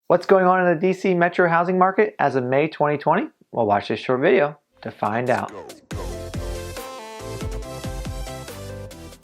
What's going on in the DC metro housing market as of May 2020? Well, watch this short video to find out.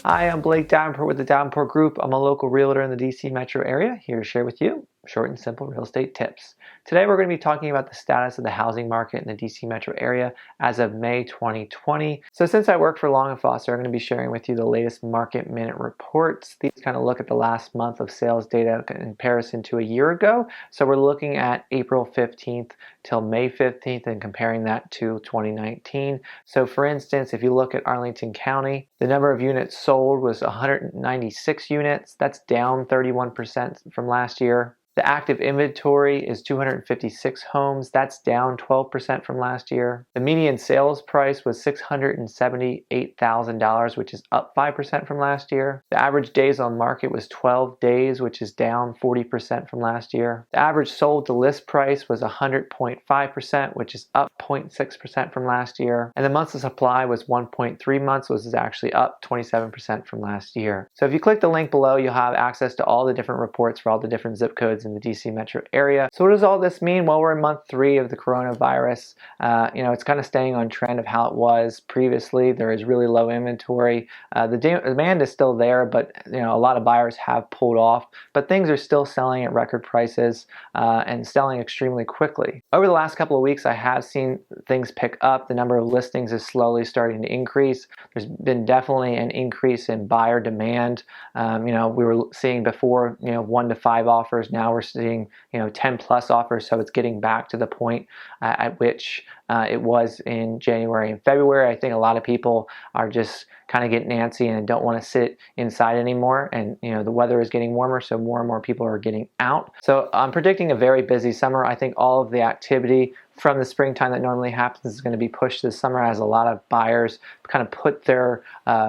Hi, I'm Blake Davenport with the Davenport Group. I'm a local realtor in the DC metro area, here to share with you short and simple real estate tips. Today we're going to be talking about the status of the housing market in the DC metro area as of May 2020. So since I work for Long & Foster, I'm going to be sharing with you the latest market minute reports. These kind of look at the last month of sales data in comparison to a year ago. So we're looking at April 15th till May 15th and comparing that to 2019. So for instance, if you look at Arlington County, the number of units sold was 196 units. That's down 31% from last year. The active inventory is 256 homes. That's down 12% from last year. The median sales price was $678,000, which is up 5% from last year. The average days on market was 12 days, which is down 40% from last year. The average sold to list price was 100.5%, which is up 0.6% from last year. And the months of supply was 1.3 months, which is actually up 27% from last year. So if you click the link below, you'll have access to all the different reports for all the different zip codes in the DC metro area. So what does all this mean? Well, we're in month 3 of the coronavirus. It's kind of staying on trend of how it was previously. There is really low inventory. The demand is still there, but a lot of buyers have pulled off. But things are still selling at record prices and selling extremely quickly. Over the last couple of weeks, I have seen things pick up. The number of listings is slowly starting to increase. There's been definitely an increase in buyer demand. We were seeing before 1 to 5 offers. Now we're seeing 10 plus offers, so it's getting back to the point at which it was in January and February. I think a lot of people are just kind of getting antsy and don't want to sit inside anymore, and the weather is getting warmer, so more and more people are getting out. So I'm predicting a very busy summer. I think all of the activity from the springtime that normally happens is going to be pushed this summer, as a lot of buyers kind of put their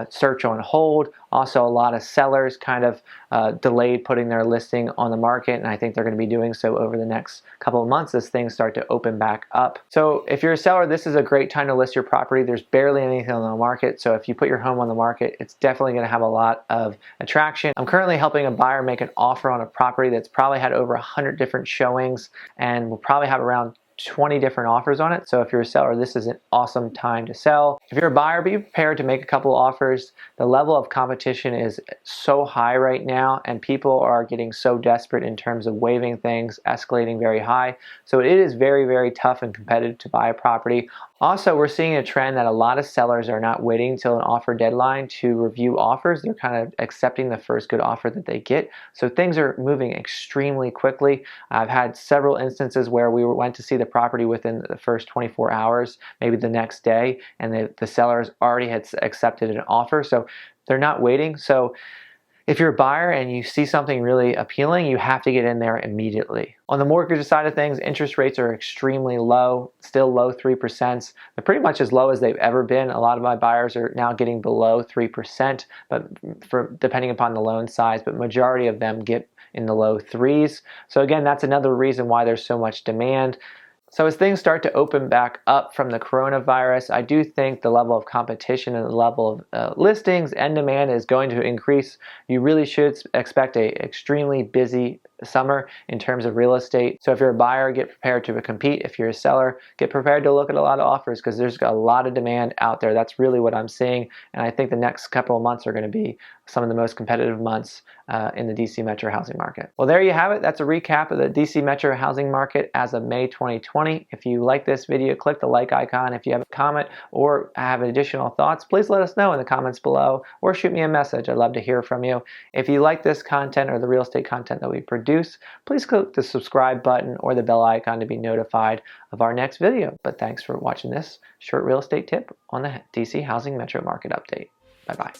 search on hold. Also, a lot of sellers kind of delayed putting their listing on the market, and I think they're going to be doing so over the next couple of months as things start to open back up. So if you're a seller, this is a great time to list your property. There's barely anything on the market, so if you put your home on the market, it's definitely going to have a lot of attraction. I'm currently helping a buyer make an offer on a property that's probably had over 100 different showings, and will probably have around 20 different offers on it. So if you're a seller, this is an awesome time to sell. If you're a buyer, be prepared to make a couple of offers. The level of competition is so high right now, and people are getting so desperate in terms of waiving things, escalating very high. So it is very, very tough and competitive to buy a property. Also, we're seeing a trend that a lot of sellers are not waiting until an offer deadline to review offers. They're kind of accepting the first good offer that they get. So things are moving extremely quickly. I've had several instances where we went to see the property within the first 24 hours, maybe the next day, and the sellers already had accepted an offer. So they're not waiting. So if you're a buyer and you see something really appealing, you have to get in there immediately. On the mortgage side of things, interest rates are extremely low, still low 3%. They're pretty much as low as they've ever been. A lot of my buyers are now getting below 3%, but depending upon the loan size, but majority of them get in the low 3s. So again, that's another reason why there's so much demand. So as things start to open back up from the coronavirus, I do think the level of competition and the level of listings and demand is going to increase. You really should expect an extremely busy summer in terms of real estate. So if you're a buyer, get prepared to compete. If you're a seller, get prepared to look at a lot of offers, because there's a lot of demand out there. That's really what I'm seeing. And I think the next couple of months are going to be some of the most competitive months in the DC metro housing market. Well, there you have it. That's a recap of the DC metro housing market as of May 2020. If you like this video, click the like icon. If you have a comment or have additional thoughts, please let us know in the comments below, or shoot me a message. I'd love to hear from you. If you like this content or the real estate content that we produce, please click the subscribe button or the bell icon to be notified of our next video. But thanks for watching this short real estate tip on the DC housing metro market update. Bye-bye.